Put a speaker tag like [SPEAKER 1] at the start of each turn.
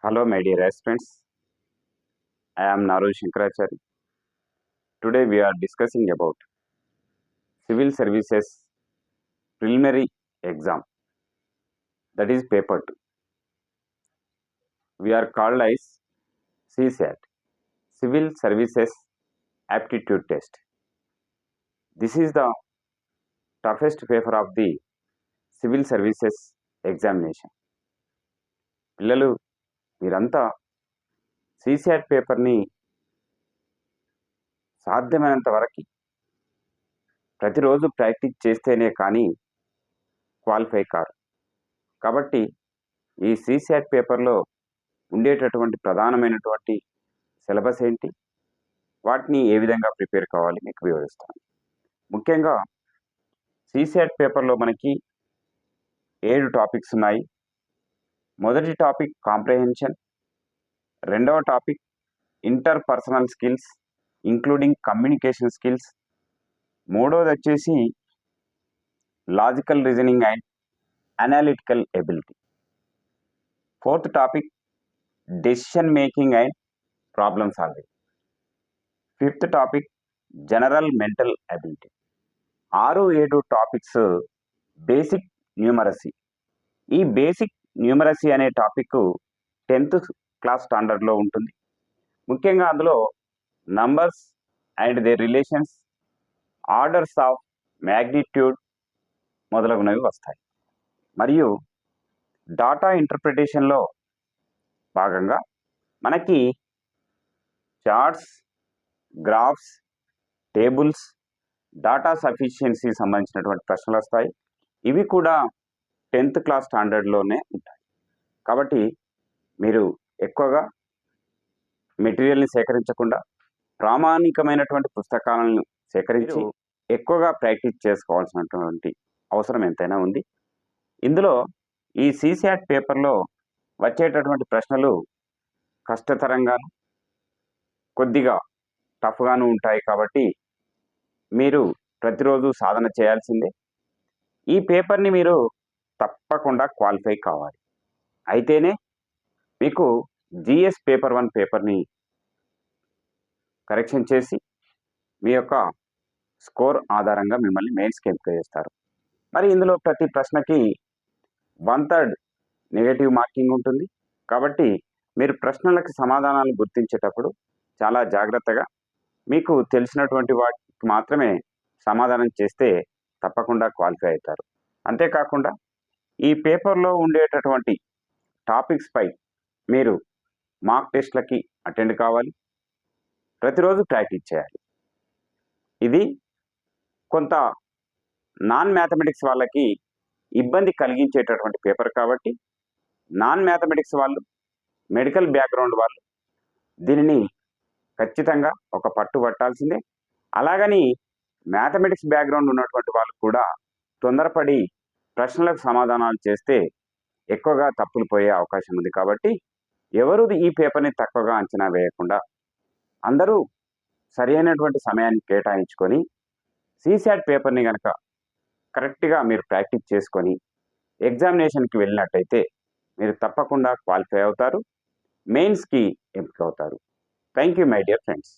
[SPEAKER 1] Hello, my dear aspirants. I am Naru Shankarachari. Today we are discussing about Civil Services Preliminary Exam, that is Paper 2. We are called as CSAT, Civil Services Aptitude Test. This is the toughest paper of the Civil Services Examination. పిల్లలు మీరంతా CSAT పేపర్ని సాధ్యమైనంత వరకు ప్రతిరోజు practice చేస్తేనే కానీ qualify car. కాబట్టి ఈ CSAT పేపర్లో ఉండేటటువంటి ప్రధానమైనటువంటి సిలబస్ ఏంటి, వాటిని ఏ విధంగా ప్రిపేర్ కావాలి మీకు వివరిస్తాను. ముఖ్యంగా CSAT పేపర్లో మనకి 7 టాపిక్స్ ఉన్నాయి. మొదటి టాపిక్ కాంప్రహెన్షన్, రెండవ topic inter personal skills including communication skills, మూడవది వచ్చేసి logical reasoning and analytical ability, fourth topic decision making and problem solving, fifth topic general mental ability. 6-7 topics basic numeracy. ఈ basic numeracy అనే topic 10th class స్టాండర్డ్లో ఉంటుంది. ముఖ్యంగా అందులో numbers and they relations, orders of magnitude మొదలగునవి వస్తాయి. మరియు data ఇంటర్ప్రిటేషన్లో భాగంగా మనకి charts, graphs, tables, data sufficiency సంబంధించినటువంటి ప్రశ్నలు వస్తాయి. ఇవి కూడా 10th క్లాస్ స్టాండర్డ్లోనే ఉంటాయి. కాబట్టి మీరు ఎక్కువగా మెటీరియల్ని సేకరించకుండా ప్రామాణికమైనటువంటి పుస్తకాలను సేకరించి ఎక్కువగా ప్రాక్టీస్ చేసుకోవాల్సినటువంటి అవసరం ఎంతైనా ఉంది. ఇందులో ఈ CSAT పేపర్లో వచ్చేటటువంటి ప్రశ్నలు కష్టతరంగాను కొద్దిగా టఫ్గాను ఉంటాయి. కాబట్టి మీరు ప్రతిరోజు సాధన చేయాల్సిందే. ఈ పేపర్ని మీరు తప్పకుండా క్వాలిఫై కావాలి. అయితేనే మీకు GS పేపర్ 1 పేపర్ని కరెక్షన్ చేసి మీ యొక్క స్కోర్ ఆధారంగా మిమ్మల్ని మెయిన్స్కి ఎంపిక చేస్తారు. మరి ఇందులో ప్రతి ప్రశ్నకి 1/3 నెగటివ్ మార్కింగ్ ఉంటుంది. కాబట్టి మీరు ప్రశ్నలకు సమాధానాలు గుర్తించేటప్పుడు చాలా జాగ్రత్తగా మీకు తెలిసినటువంటి వాటికి మాత్రమే సమాధానం చేస్తే తప్పకుండా క్వాలిఫై అవుతారు. అంతేకాకుండా ఈ పేపర్లో ఉండేటటువంటి టాపిక్స్పై మీరు మాక్ టెస్ట్లకి అటెండ్ కావాలి, ప్రతిరోజు ప్రాక్టీస్ చేయాలి. ఇది కొంత నాన్ మ్యాథమెటిక్స్ వాళ్ళకి ఇబ్బంది కలిగించేటటువంటి పేపర్ కాబట్టి నాన్ మ్యాథమెటిక్స్ వాళ్ళు, మెడికల్ బ్యాక్గ్రౌండ్ వాళ్ళు దీనిని ఖచ్చితంగా ఒక పట్టు పట్టాల్సిందే. అలాగని మ్యాథమెటిక్స్ బ్యాక్గ్రౌండ్ ఉన్నటువంటి వాళ్ళు కూడా తొందరపడి ప్రశ్నలకు సమాధానాలు చేస్తే ఎక్కువగా తప్పులు పోయే అవకాశం ఉంది. కాబట్టి ఎవరు ఈ పేపర్ని తక్కువగా అంచనా వేయకుండా అందరూ సరి అయినటువంటి సమయాన్ని కేటాయించుకొని CSAT పేపర్ని కనుక కరెక్ట్గా మీరు ప్రాక్టీస్ చేసుకొని ఎగ్జామినేషన్కి వెళ్ళినట్టయితే మీరు తప్పకుండా క్వాలిఫై అవుతారు, మెయిన్స్కి ఎంపిక అవుతారు. Thank you my dear friends.